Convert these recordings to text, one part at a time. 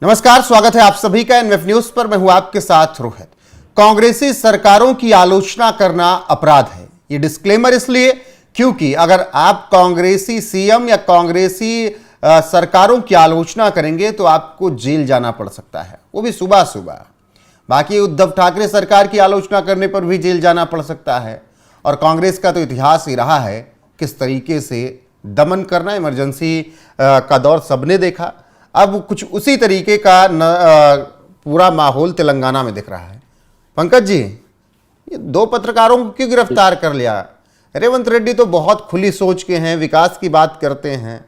नमस्कार, स्वागत है आप सभी का एनएफ न्यूज पर। मैं हूं आपके साथ रोहित। कांग्रेसी सरकारों की आलोचना करना अपराध है। ये डिस्क्लेमर इसलिए क्योंकि अगर आप कांग्रेसी सीएम या कांग्रेसी सरकारों की आलोचना करेंगे तो आपको जेल जाना पड़ सकता है, वो भी सुबह सुबह। बाकी उद्धव ठाकरे सरकार की आलोचना करने पर भी जेल जाना पड़ सकता है। और कांग्रेस का तो इतिहास ही रहा है किस तरीके से दमन करना। इमरजेंसी का दौर सबने देखा। अब कुछ उसी तरीके का पूरा माहौल तेलंगाना में दिख रहा है। पंकज जी, ये दो पत्रकारों को क्यों गिरफ्तार कर लिया? रेवंत रेड्डी तो बहुत खुली सोच के हैं, विकास की बात करते हैं,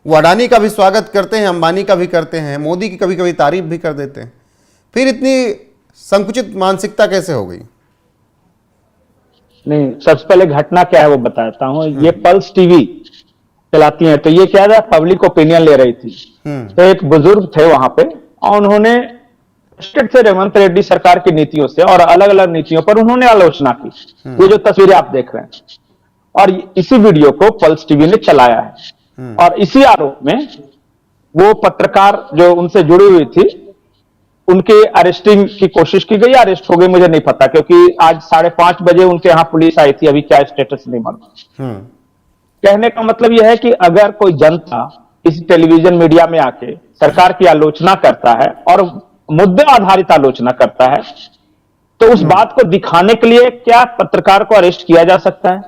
वो अडानी का भी स्वागत करते हैं, अंबानी का भी करते हैं, मोदी की कभी कभी तारीफ भी कर देते हैं। फिर इतनी संकुचित मानसिकता कैसे हो गई? नहीं, सबसे पहले घटना क्या है वो बताता हूँ। ये पल्स टीवी चलाती हैं, तो ये क्या था, पब्लिक ओपिनियन ले रही थी। तो एक बुजुर्ग थे वहां पे और उन्होंने से रेवंत रेड्डी सरकार की नीतियों से और अलग अलग नीतियों पर उन्होंने आलोचना की। ये जो तस्वीरें आप देख रहे हैं, और इसी वीडियो को पल्स टीवी ने चलाया है। और इसी आरोप में वो पत्रकार जो उनसे जुड़ी हुई थी, उनके अरेस्टिंग की कोशिश की गई। अरेस्ट हो गई मुझे नहीं पता, क्योंकि आज 5:30 बजे उनके यहां पुलिस आई थी। अभी क्या स्टेटस नहीं मालूम। कहने का मतलब यह है कि अगर कोई जनता इस टेलीविजन मीडिया में आके सरकार की आलोचना करता है और मुद्दे आधारित आलोचना करता है, तो उस बात को दिखाने के लिए क्या पत्रकार को अरेस्ट किया जा सकता है?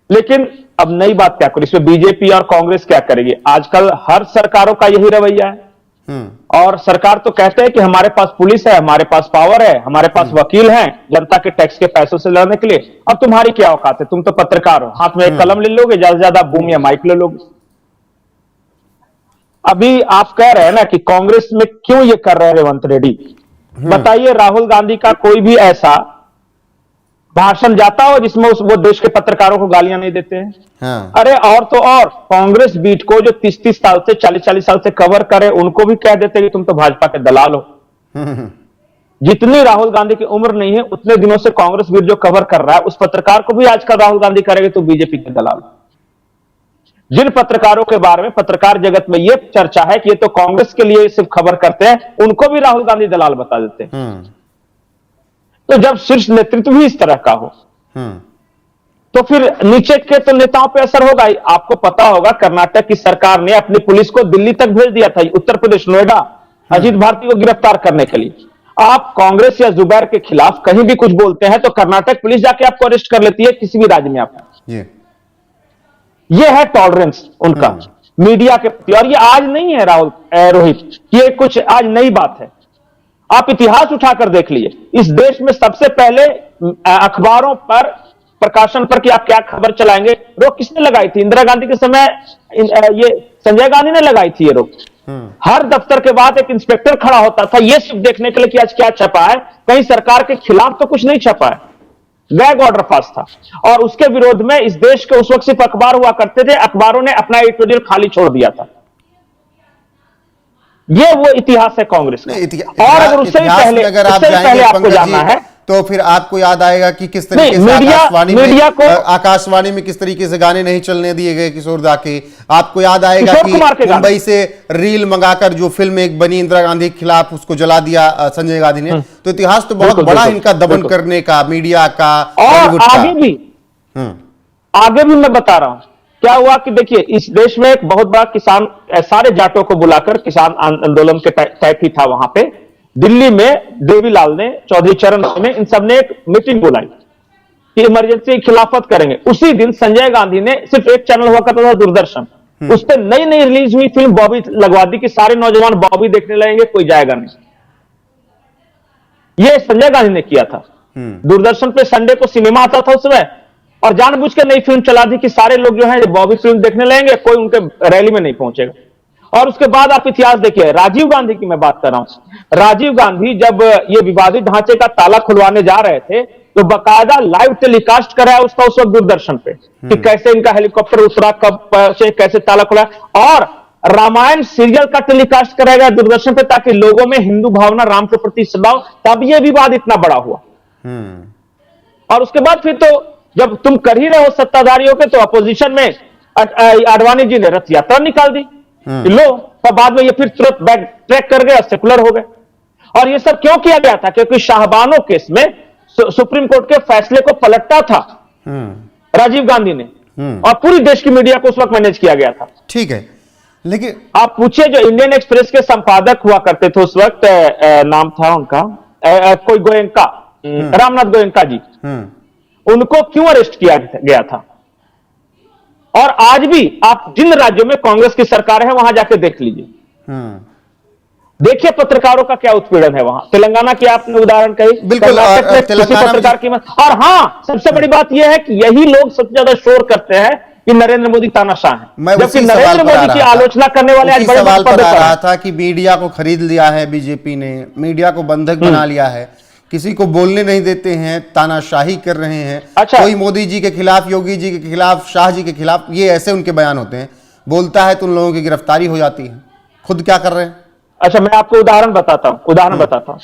लेकिन अब नई बात क्या करें, इसमें बीजेपी और कांग्रेस क्या करेगी? आजकल हर सरकारों का यही रवैया है। और सरकार तो कहते हैं कि हमारे पास पुलिस है, हमारे पास पावर है, हमारे पास वकील हैं जनता के टैक्स के पैसों से लड़ने के लिए। अब तुम्हारी क्या औकात है? तुम तो पत्रकार हो, हाथ में एक कलम ले लोगे, ज्यादा से ज्यादा बूम या माइक ले लोगे। अभी आप कह रहे हैं ना कि कांग्रेस में क्यों ये कर रहे हैं रेवंत रेड्डी। बताइए, राहुल गांधी का कोई भी ऐसा भाषण जाता हो जिसमें वो देश के पत्रकारों को गालियां नहीं देते हैं? हाँ। अरे और तो और, कांग्रेस बीट को जो 30-30 साल से 40-40 साल से कवर करे, उनको भी कह देते कि तुम तो भाजपा के दलाल हो। जितनी राहुल गांधी की उम्र नहीं है, उतने दिनों से कांग्रेस बीट जो कवर कर रहा है, उस पत्रकार को भी आजकल राहुल गांधी करेंगे तो बीजेपी के दलाल। जिन पत्रकारों के बारे में पत्रकार जगत में यह चर्चा है कि ये तो कांग्रेस के लिए सिर्फ खबर करते हैं, उनको भी राहुल गांधी दलाल बता देते हैं। तो जब शीर्ष नेतृत्व भी इस तरह का हो, तो फिर नीचे के तो नेताओं पे असर होगा ही। आपको पता होगा, कर्नाटक की सरकार ने अपनी पुलिस को दिल्ली तक भेज दिया था, उत्तर प्रदेश नोएडा, अजीत भारती को गिरफ्तार करने के लिए। आप कांग्रेस या जुबैर के खिलाफ कहीं भी कुछ बोलते हैं तो कर्नाटक पुलिस जाके आपको अरेस्ट कर लेती है, किसी भी राज्य में आपको। ये है टॉलरेंस उनका मीडिया के प्रति। और ये आज नहीं है राहुल रोहित, ये कुछ आज नई बात है। आप इतिहास उठाकर देख लीजिए, इस देश में सबसे पहले अखबारों पर, प्रकाशन पर कि आप क्या खबर चलाएंगे, रोक किसने लगाई थी? इंदिरा गांधी के समय ये संजय गांधी ने लगाई थी ये रोक। हर दफ्तर के बाद एक इंस्पेक्टर खड़ा होता था, ये सिर्फ देखने के लिए कि आज क्या छपा है, कहीं सरकार के खिलाफ तो कुछ नहीं छपा है। गैग ऑर्डर पास था, और उसके विरोध में इस देश के उस वक्त सिर्फ अखबार हुआ करते थे। अखबारों ने अपना एडिटोरियल खाली छोड़ दिया था। ये वो इतिहास है कांग्रेस का। और अगर उससे पहले आपको जानना है तो फिर आपको याद आएगा कि किस तरीके से आकाशवाणी में किस तरीके से गाने नहीं चलने दिए गए किशोर दा के। आपको याद आएगा कि मुंबई से रील मंगाकर जो फिल्म एक बनी इंदिरा गांधी के खिलाफ, उसको जला दिया संजय गांधी ने। तो इतिहास तो बहुत बड़ा इनका दमन करने का, मीडिया का। और आगे भी मैं बता रहा हूं क्या हुआ कि देखिए, इस देश में एक बहुत बड़ा किसान, सारे जाटों को बुलाकर किसान आंदोलन के तय था वहां पे दिल्ली में। देवीलाल ने, चौधरी चरण ने, इन सब ने एक मीटिंग बुलाई कि इमरजेंसी की खिलाफत करेंगे। उसी दिन संजय गांधी ने, सिर्फ एक चैनल हुआ करता था दूरदर्शन, उस पर नई नई रिलीज हुई फिल्म बॉबी लगवा दी कि सारे नौजवान बॉबी देखने लगेंगे, कोई जाएगा नहीं। यह संजय गांधी ने किया था। दूरदर्शन पे संडे को सिनेमा आता था उस समय, और जानबूझ के नई फिल्म चला दी कि सारे लोग जो है बॉबी फिल्म देखने लगेंगे, कोई उनके रैली में नहीं पहुंचेगा। और उसके बाद आप इतिहास देखिए, राजीव गांधी की मैं बात कर रहा हूं। राजीव गांधी जब ये विवादित ढांचे का ताला खुलवाने जा रहे थे, तो बाकायदा लाइव टेलीकास्ट कराया उसका उस वक्त दूरदर्शन पे कि कैसे इनका हेलीकॉप्टर उतरा, कब से कैसे ताला खुला। और रामायण सीरियल का टेलीकास्ट कराया गया दूरदर्शन पे, ताकि लोगों में हिंदू भावना, राम के प्रति सद्भाव, तब यह विवाद इतना बड़ा हुआ। और उसके बाद फिर तो जब तुम कर ही रहे हो सत्ताधारियों के, तो अपोजिशन में आडवाणी जी ने रथ यात्रा निकाल दी। लो, और बाद में ये फिर तुरंत बैक ट्रैक कर गए, सेकुलर हो गए। और ये सब क्यों किया गया था? क्योंकि शाहबानो केस में सुप्रीम कोर्ट के फैसले को पलटा था राजीव गांधी ने, और पूरी देश की मीडिया को उस वक्त मैनेज किया गया था। ठीक है, लेकिन आप पूछिए जो इंडियन एक्सप्रेस के संपादक हुआ करते थे उस वक्त, नाम था उनका कोई गोयंका, रामनाथ गोयंका जी, उनको क्यों अरेस्ट किया गया था? और आज भी आप जिन राज्यों में कांग्रेस की सरकार है वहां जाके देख लीजिए, देखिए पत्रकारों का क्या उत्पीड़न है वहां। तेलंगाना की आपने उदाहरण कही, बिल्कुल, कर्नाटक में किसी पत्रकार की मत। और हाँ, सबसे बड़ी बात यह है कि यही लोग सबसे ज्यादा शोर करते हैं कि नरेंद्र मोदी तानाशाह है, जबकि नरेंद्र मोदी की आलोचना करने वाले आज बड़े सवाल पद पर आ पर रहा हैं। था कि मीडिया को खरीद लिया है बीजेपी ने, मीडिया को बंधक बना लिया है, किसी को बोलने नहीं देते हैं, तानाशाही कर रहे हैं। अच्छा, कोई मोदी जी के खिलाफ, योगी जी के खिलाफ, शाह जी के खिलाफ, ये ऐसे उनके बयान होते हैं। बोलता है तो उन लोगों की गिरफ्तारी हो जाती है। खुद क्या कर रहे हैं? अच्छा, मैं आपको उदाहरण बताता हूं।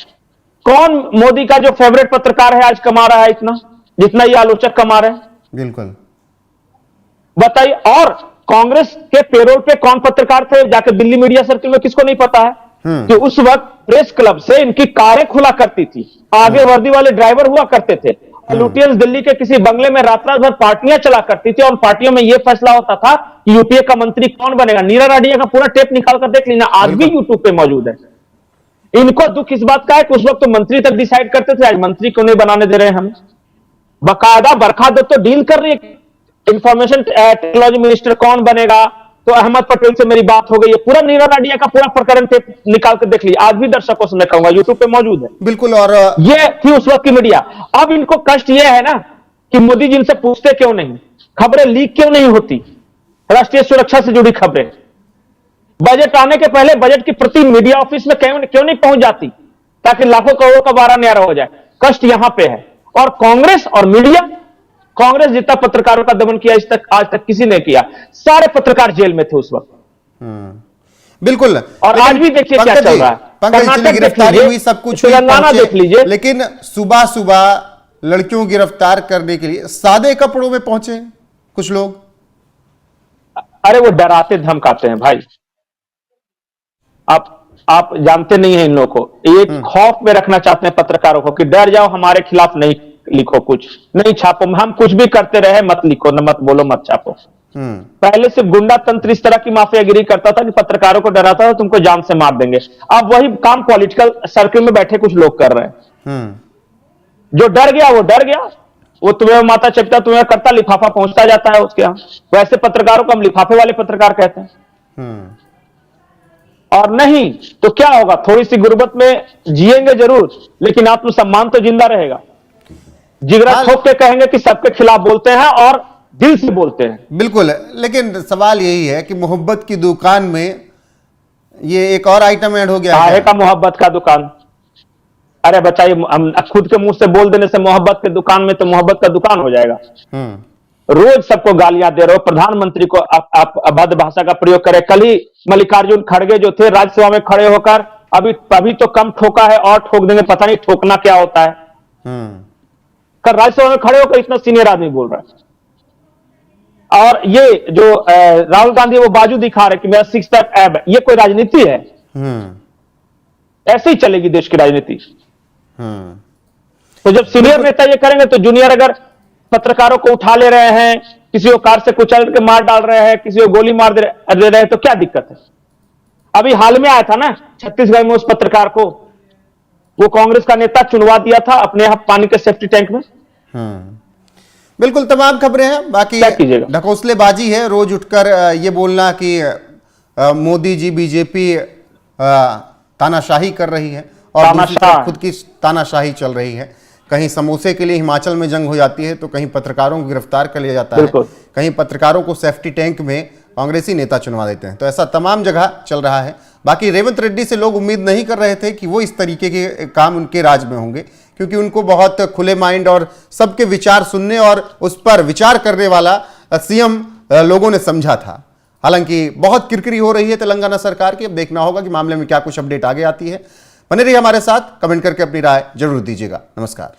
कौन मोदी का जो फेवरेट पत्रकार है आज कमा रहा है इतना, जितना ये आलोचक कमा रहे हैं? बिल्कुल बताइए। और कांग्रेस के पेरोल पे कौन पत्रकार थे जाके दिल्ली मीडिया सर्किल में, किसको नहीं पता है कि उस वक्त प्रेस क्लब से इनकी कारें खुला करती थी, आगे वर्दी वाले ड्राइवर हुआ करते थे, लुटियंस दिल्ली के किसी बंगले में रात रात भर पार्टियां चला करती थी, और पार्टियों में यह फैसला होता था कि यूपीए का मंत्री कौन बनेगा। नीरा राडिया का पूरा टेप निकाल कर देख लेना, आज भी यूट्यूब पे मौजूद है। इनको दुख इस बात का है कि उस वक्त तो मंत्री तक डिसाइड करते थे, आज मंत्री क्यों नहीं बनाने दे रहे हैं हमें। बाकायदा बरखा दत्त तो डील कर रही है, इंफॉर्मेशन टेक्नोलॉजी मिनिस्टर कौन बनेगा, तो अहमद पटेल से मेरी बात हो गई है। पूरा नीरा राडिया का पूरा प्रकरण टेप निकाल कर देख लीजिए, आज भी दर्शकों से मैं कहूंगा यूट्यूब पे मौजूद है। बिल्कुल। और ये थी उस वक्त की मीडिया। अब इनको कष्ट ये है ना कि मोदी जी इनसे पूछते क्यों नहीं, खबरें लीक क्यों नहीं होती, राष्ट्रीय सुरक्षा से जुड़ी खबरें बजट आने के पहले बजट की प्रति मीडिया ऑफिस में क्यों नहीं पहुंच जाती, ताकि लाखों करोड़ों का बारह न्यारा हो जाए। कष्ट यहां पे है। और कांग्रेस और मीडिया, कांग्रेस जितना पत्रकारों का दमन किया आज तक किसी ने किया। सारे पत्रकार जेल में थे उस वक्त। बिल्कुल। और आज भी देखिए क्या चल रहा है, पंकज जी गिरफ्तारी हुई, सब कुछ हुई, तेलंगाना देख लीजिए, लेकिन सुबह सुबह लड़कियों को गिरफ्तार करने के लिए सादे कपड़ों में पहुंचे कुछ लोग। अरे वो डराते धमकाते हैं भाई, आप जानते नहीं हैं इन लोगों को। एक खौफ में रखना चाहते हैं पत्रकारों को कि डर जाओ, हमारे खिलाफ नहीं लिखो, कुछ नहीं छापो, हम कुछ भी करते रहे, मत लिखो, न मत बोलो, मत छापो। पहले सिर्फ गुंडा तंत्र इस तरह की माफियागिरी करता था कि पत्रकारों को डराता था तुमको जान से मार देंगे। अब वही काम पॉलिटिकल सर्किल में बैठे कुछ लोग कर रहे हैं। जो डर गया वो डर गया, वो तुम्हें माता चपता तुम्हें करता, लिफाफा पहुंचता जाता है उसके यहां। वैसे पत्रकारों को हम लिफाफे वाले पत्रकार कहते हैं। और नहीं तो क्या होगा, थोड़ी सी गुर्बत में जिएंगे जरूर, लेकिन आत्मसम्मान तो जिंदा रहेगा। जिगरा ठोक के कहेंगे कि सबके खिलाफ बोलते हैं और दिल से बोलते हैं। बिल्कुल, लेकिन सवाल यही है कि मोहब्बत की दुकान में ये एक और आइटम ऐड हो गया है का मोहब्बत का दुकान। अरे बच्चा, हम खुद के मुंह से बोल देने से मोहब्बत के दुकान में तो मोहब्बत का दुकान हो जाएगा। रोज सबको गालियां दे रहे हो, प्रधानमंत्री को आप अभद्र भाषा का प्रयोग करें। कल ही मल्लिकार्जुन खड़गे जो थे राज्यसभा में खड़े होकर अभी तो कम ठोका है और ठोक देंगे, पता नहीं ठोकना क्या होता है। कल राज्यसभा में खड़े होकर इतना सीनियर आदमी बोल रहा है। और ये जो राहुल गांधी वो बाजू दिखा रहे कि मेरा सिक्स पैक ऐब है, ये कोई राजनीति है? ऐसे ही चलेगी देश की राजनीति। तो जब सीनियर नेता ये करेंगे तो जूनियर अगर पत्रकारों को उठा ले रहे हैं, किसी को कार से कुचल के मार डाल रहे हैं, किसी को गोली मार दे रहे हैं, तो क्या दिक्कत है? अभी हाल में आया था ना छत्तीसगढ़ में, उस पत्रकार को वो कांग्रेस का नेता चुनवा दिया था अपने यहां पानी के सेफ्टी टैंक में। बिल्कुल, तमाम खबरें हैं। बाकी ढकोसलेबाजी है, रोज उठकर ये बोलना कि मोदी जी बीजेपी तानाशाही कर रही है और दूसरी तरफ खुद की तानाशाही चल रही है। कहीं समोसे के लिए हिमाचल में जंग हो जाती है, तो कहीं पत्रकारों को गिरफ्तार कर लिया जाता है, कहीं पत्रकारों को सेफ्टी टैंक में कांग्रेसी नेता चुनवा देते हैं। तो ऐसा तमाम जगह चल रहा है। बाकी रेवंत रेड्डी से लोग उम्मीद नहीं कर रहे थे कि वो इस तरीके के काम उनके राज में होंगे, क्योंकि उनको बहुत खुले माइंड और सबके विचार सुनने और उस पर विचार करने वाला सीएम लोगों ने समझा था। हालांकि बहुत किरकिरी हो रही है तेलंगाना सरकार की। अब देखना होगा कि मामले में क्या कुछ अपडेट आगे आती है। बने रहिए हमारे साथ, कमेंट करके अपनी राय जरूर दीजिएगा। नमस्कार।